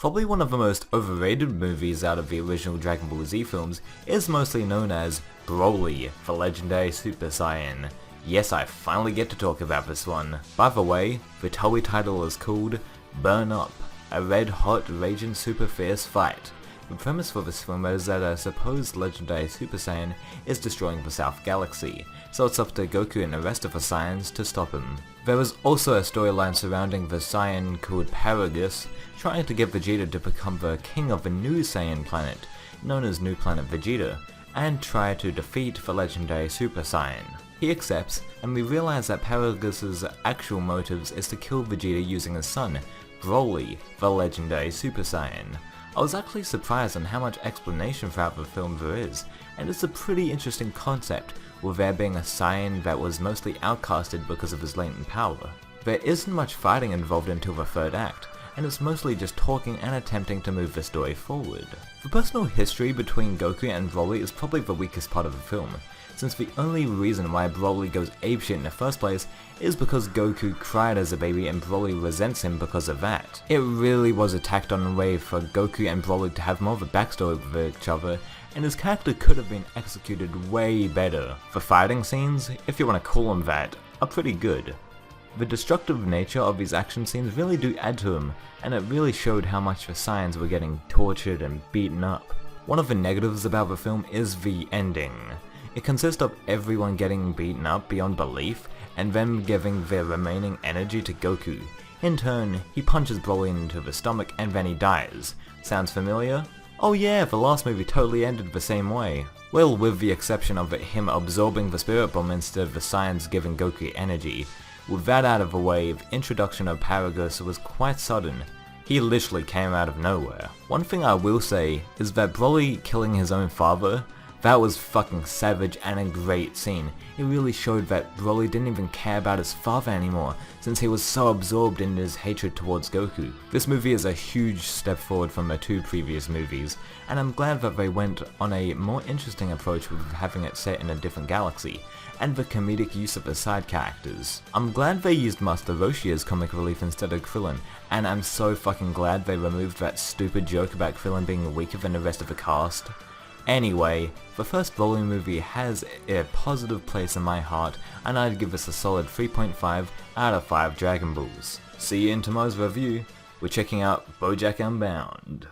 Probably one of the most overrated movies out of the original Dragon Ball Z films is mostly known as Broly, the Legendary Super Saiyan. Yes, I finally get to talk about this one. By the way, the Toei title is called Burn Up, a red-hot, raging super fierce fight. The premise for this film is that a supposed Legendary Super Saiyan is destroying the South Galaxy, so it's up to Goku and the rest of the Saiyans to stop him. There was also a storyline surrounding the Saiyan called Paragus, trying to get Vegeta to become the king of the new Saiyan planet, known as New Planet Vegeta, and try to defeat the Legendary Super Saiyan. He accepts, and we realize that Paragus's actual motives is to kill Vegeta using his son, Broly, the Legendary Super Saiyan. I was actually surprised on how much explanation throughout the film there is, and it's a pretty interesting concept, with there being a Saiyan that was mostly outcasted because of his latent power. There isn't much fighting involved until the third act, and it's mostly just talking and attempting to move the story forward. The personal history between Goku and Broly is probably the weakest part of the film, since the only reason why Broly goes apeshit in the first place is because Goku cried as a baby and Broly resents him because of that. It really was a tacked on way for Goku and Broly to have more of a backstory with each other, and his character could have been executed way better. The fighting scenes, if you want to call them that, are pretty good. The destructive nature of these action scenes really do add to them, and it really showed how much the Saiyans were getting tortured and beaten up. One of the negatives about the film is the ending. It consists of everyone getting beaten up beyond belief, and them giving their remaining energy to Goku. In turn, he punches Broly into the stomach and then he dies. Sounds familiar? Oh yeah, the last movie totally ended the same way. Well, with the exception of him absorbing the Spirit Bomb instead of the Saiyans giving Goku energy. With that out of the way, the introduction of Paragus was quite sudden. He literally came out of nowhere. One thing I will say is that Broly killing his own father, that was fucking savage and a great scene. It really showed that Broly didn't even care about his father anymore, since he was so absorbed in his hatred towards Goku. This movie is a huge step forward from the two previous movies, and I'm glad that they went on a more interesting approach with having it set in a different galaxy, and the comedic use of the side characters. I'm glad they used Master Roshi as comic relief instead of Krillin, and I'm so fucking glad they removed that stupid joke about Krillin being weaker than the rest of the cast. Anyway, the first Broly movie has a positive place in my heart, and I'd give this a solid 3.5 out of 5 Dragon Balls. See you in tomorrow's review. We're checking out BoJack Unbound.